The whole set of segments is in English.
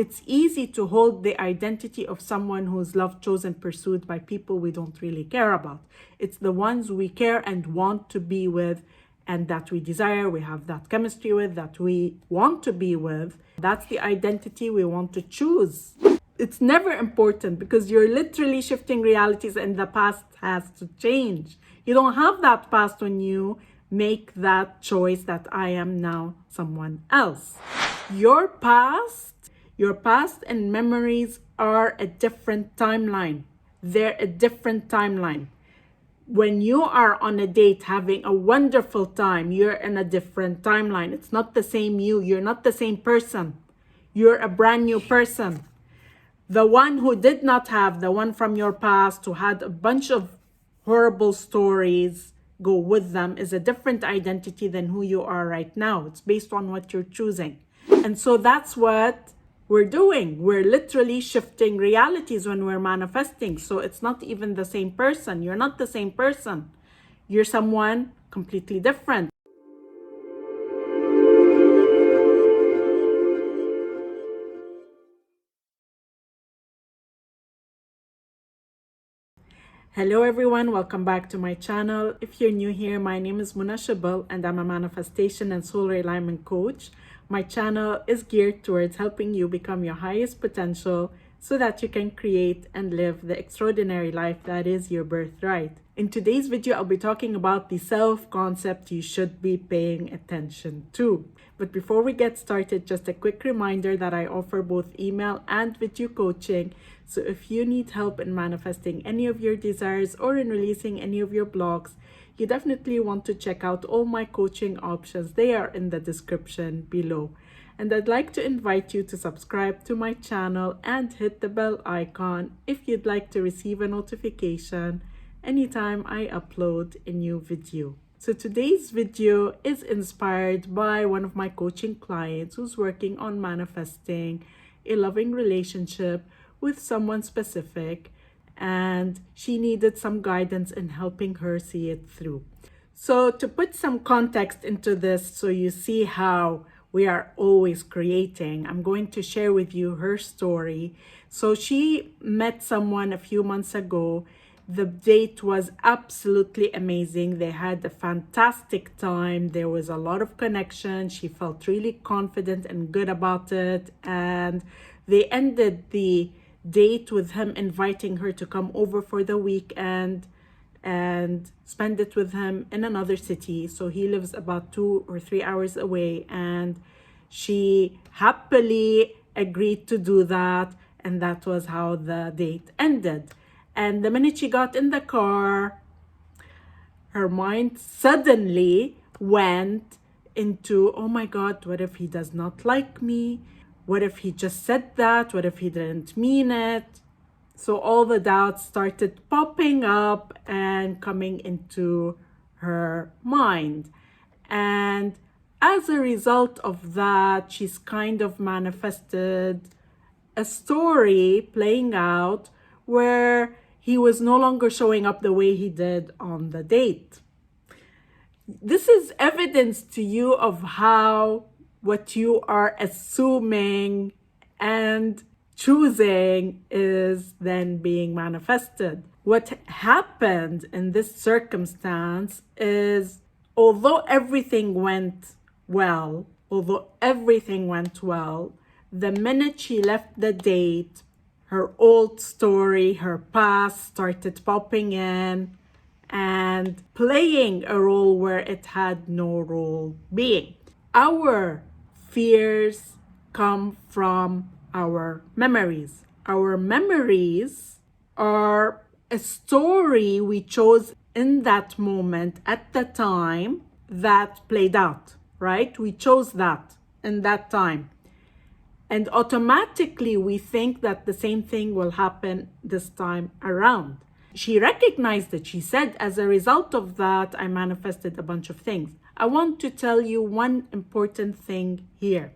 It's easy to hold the identity of someone who's loved, chosen, pursued by people we don't really care about. It's the ones we care and want to be with, and that we desire, we have that chemistry with, that we want to be with. That's the identity we want to choose. It's never important because you're literally shifting realities and the past has to change. You don't have that past when you make that choice that I am now someone else. Your past and memories are a different timeline. They're a different timeline. When you are on a date having a wonderful time, you're in a different timeline. It's not the same you. You're not the same person. You're a brand new person. The one who did not have, the one from your past who had a bunch of horrible stories go with them, is a different identity than who you are right now. It's based on what you're choosing. And so that's what we're doing. We're literally shifting realities when we're manifesting. So it's not even the same person. You're not the same person. You're someone completely different. Hello everyone, welcome back to my channel. If you're new here, my name is Irresistible and I'm a manifestation and soul realignment coach. My channel is geared towards helping you become your highest potential so that you can create and live the extraordinary life that is your birthright. In today's video, I'll be talking about the self-concept you should be paying attention to. But before we get started, just a quick reminder that I offer both email and video coaching. So if you need help in manifesting any of your desires or in releasing any of your blocks, you definitely want to check out all my coaching options. They are in the description below. And I'd like to invite you to subscribe to my channel and hit the bell icon if you'd like to receive a notification anytime I upload a new video. So today's video is inspired by one of my coaching clients who's working on manifesting a loving relationship with someone specific, and she needed some guidance in helping her see it through. So to put some context into this, so you see how we are always creating, I'm going to share with you her story. So she met someone a few months ago. The date was absolutely amazing. They had a fantastic time. There was a lot of connection. She felt really confident and good about it. And they ended the date with him inviting her to come over for the weekend and spend it with him in another city. So he lives about 2 or 3 hours away, and she happily agreed to do that. And that was how the date ended. And the minute she got in the car, her mind suddenly went into, oh my God, what if he does not like me? What if he just said that? What if he didn't mean it? So all the doubts started popping up and coming into her mind. And as a result of that, she's kind of manifested a story playing out where he was no longer showing up the way he did on the date. This is evidence to you of how what you are assuming and choosing is then being manifested. What happened in this circumstance is, although everything went well, the minute she left the date, her old story, her past started popping in and playing a role where it had no role being. Our fears come from our memories. Our memories are a story we chose in that moment at the time that played out, right? We chose that in that time. And automatically we think that the same thing will happen this time around. She recognized it. She said, as a result of that, I manifested a bunch of things. I want to tell you one important thing here.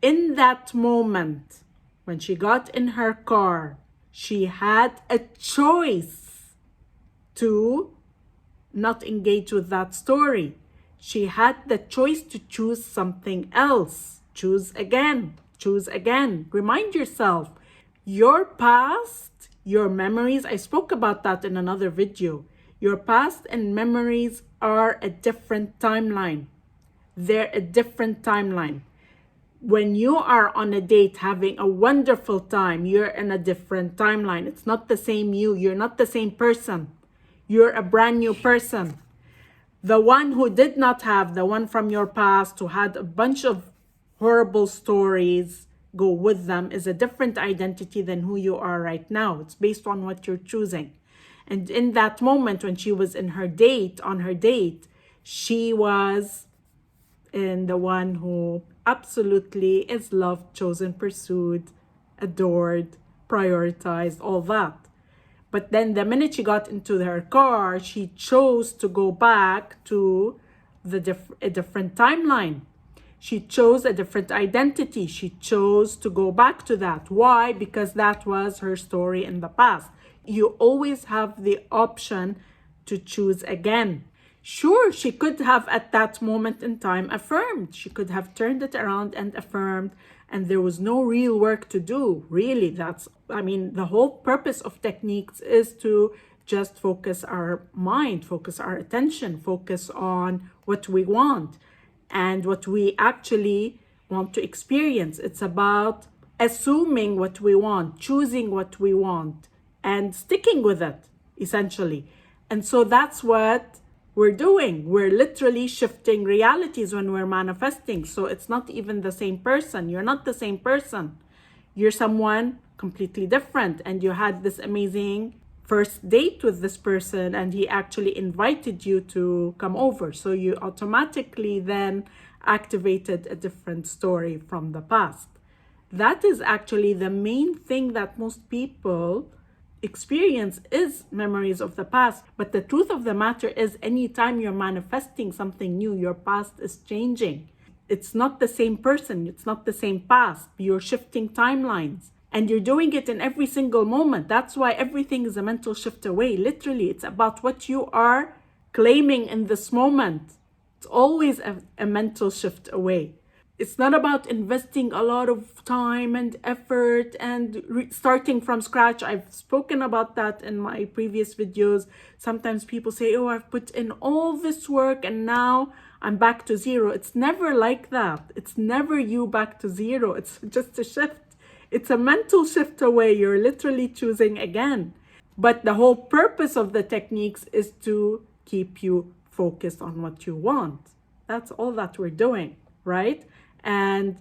In that moment, when she got in her car, she had a choice to not engage with that story. She had the choice to choose something else. Choose again. choose again. Remind yourself, your past, your memories, I spoke about that in another video. Your past and memories are a different timeline. They're a different timeline. When you are on a date having a wonderful time, you're in a different timeline. It's not the same you. You're not the same person. You're a brand new person. The one who did not have, the one from your past who had a bunch of horrible stories go with them, is a different identity than who you are right now. It's based on what you're choosing. And in that moment when she was on her date, she was in the one who absolutely is loved, chosen, pursued, adored, prioritized, all that. But then the minute she got into her car, she chose to go back to a different timeline. She chose a different identity. She chose to go back to that. Why? Because that was her story in the past. You always have the option to choose again. Sure, she could have at that moment in time affirmed. She could have turned it around and affirmed, and there was no real work to do. Really, the whole purpose of techniques is to just focus our mind, focus our attention, focus on what we want and what we actually want to experience. It's about assuming what we want, choosing what we want, and sticking with it, essentially. And so that's what we're doing. We're literally shifting realities when we're manifesting. So it's not even the same person. You're not the same person. You're someone completely different. And you had this amazing first date with this person and he actually invited you to come over. So you automatically then activated a different story from the past. That is actually the main thing that most people experience, is memories of the past. But the truth of the matter is, anytime you're manifesting something new, your past is changing. It's not the same person. It's not the same past. You're shifting timelines and you're doing it in every single moment. That's why everything is a mental shift away. Literally, it's about what you are claiming in this moment. It's always a mental shift away. It's not about investing a lot of time and effort and starting from scratch. I've spoken about that in my previous videos. Sometimes people say, oh, I've put in all this work and now I'm back to zero. It's never like that. It's never you back to zero. It's just a shift. It's a mental shift away. You're literally choosing again. But the whole purpose of the techniques is to keep you focused on what you want. That's all that we're doing, right? And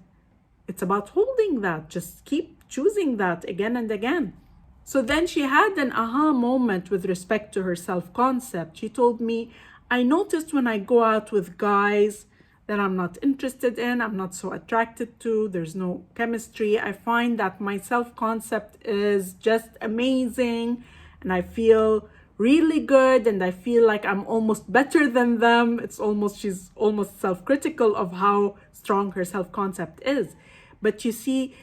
it's about holding that. Just keep choosing that again and again. So then she had an aha moment with respect to her self-concept. She told me, I noticed when I go out with guys that I'm not interested in, I'm not so attracted to, there's no chemistry. I find that my self-concept is just amazing and I feel really good and I feel like I'm almost better than them. She's almost self-critical of how strong her self-concept is. But you see,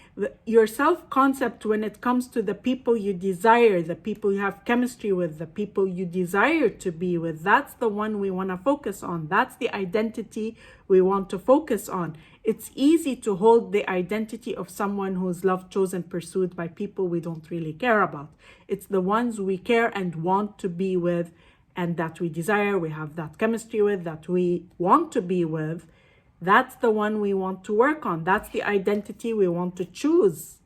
your self-concept, when it comes to the people you desire, the people you have chemistry with, the people you desire to be with, that's the one we want to focus on. That's the identity we want to focus on. It's easy to hold the identity of someone who's loved, chosen, pursued by people we don't really care about. It's the ones we care and want to be with and that we desire, we have that chemistry with, that we want to be with. That's the one we want to work on. That's the identity we want to choose.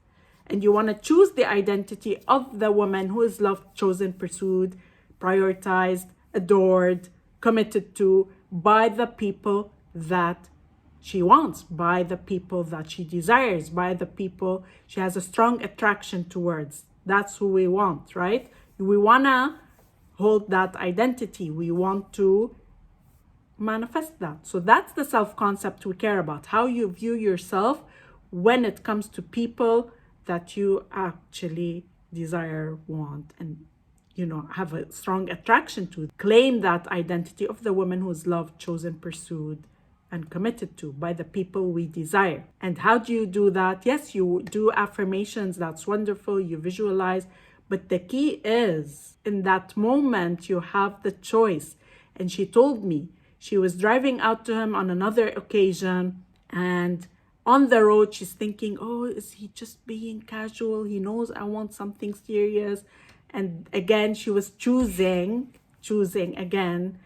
And you want to choose the identity of the woman who is loved, chosen, pursued, prioritized, adored, committed to by the people that she wants, by the people that she desires, by the people she has a strong attraction towards. That's who we want, right? We want to hold that identity. We want to manifest that. So that's the self-concept we care about, how you view yourself when it comes to people that you actually desire, want, and have a strong attraction to. Claim that identity of the woman who is loved, chosen, pursued, and committed to by the people we desire. And how do you do that? Yes, you do affirmations. That's wonderful. You visualize. But the key is, in that moment, you have the choice. And she told me, she was driving out to him on another occasion and On the road, she's thinking, oh, is he just being casual? He knows I want something serious. And again, she was choosing again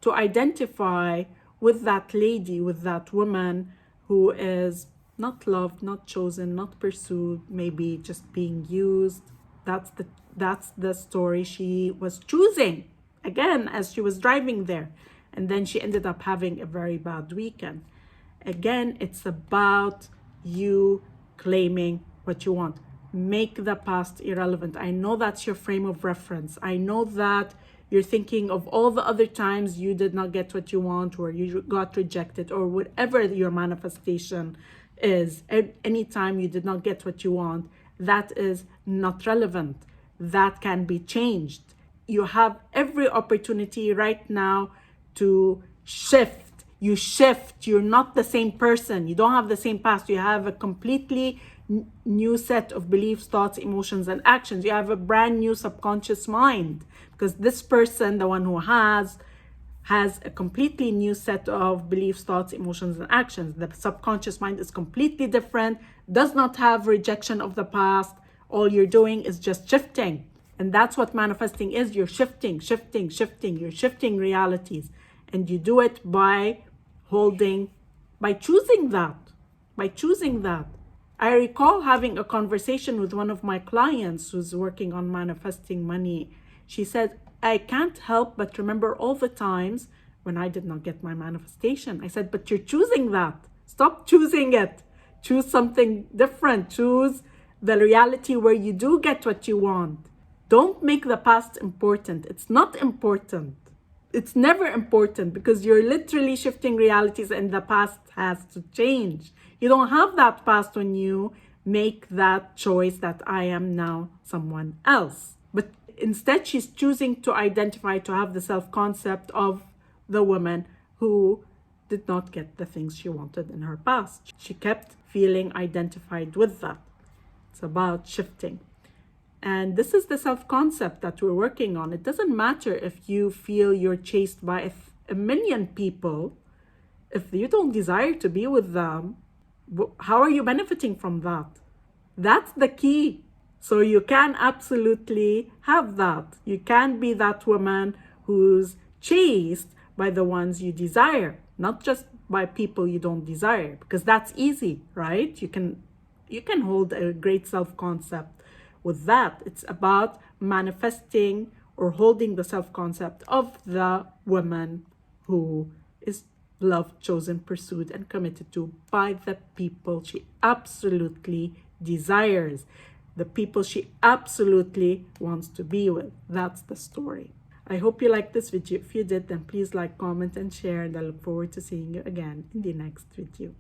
to identify with that lady, with that woman who is not loved, not chosen, not pursued, maybe just being used. That's the story she was choosing again as she was driving there. And then she ended up having a very bad weekend. Again, it's about you claiming what you want. Make the past irrelevant. I know that's your frame of reference. I know that you're thinking of all the other times you did not get what you want, or you got rejected, or whatever your manifestation is. Anytime you did not get what you want, that is not relevant. That can be changed. You have every opportunity right now to shift. You shift. You're not the same person. You don't have the same past. You have a completely new set of beliefs, thoughts, emotions, and actions. You have a brand new subconscious mind, because this person, the one who has a completely new set of beliefs, thoughts, emotions, and actions. The subconscious mind is completely different, does not have rejection of the past. All you're doing is just shifting. And that's what manifesting is. You're shifting. You're shifting realities. And you do it by choosing that. I recall having a conversation with one of my clients who's working on manifesting money. She said, I can't help but remember all the times when I did not get my manifestation. I said, but you're choosing that. Stop choosing it. Choose something different. Choose the reality where you do get what you want. Don't make the past important. It's not important. It's never important, because you're literally shifting realities and the past has to change. You don't have that past when you make that choice that I am now someone else. But instead, she's choosing to identify, to have the self-concept of the woman who did not get the things she wanted in her past. She kept feeling identified with that. It's about shifting. And this is the self-concept that we're working on. It doesn't matter if you feel you're chased by a million people. If you don't desire to be with them, how are you benefiting from that? That's the key. So you can absolutely have that. You can be that woman who's chased by the ones you desire, not just by people you don't desire, because that's easy, right? You can hold a great self-concept with that. It's about manifesting or holding the self-concept of the woman who is loved, chosen, pursued, and committed to by the people she absolutely desires, the people she absolutely wants to be with. That's the story. I hope you liked this video. If you did, then please like, comment, and share, and I look forward to seeing you again in the next video.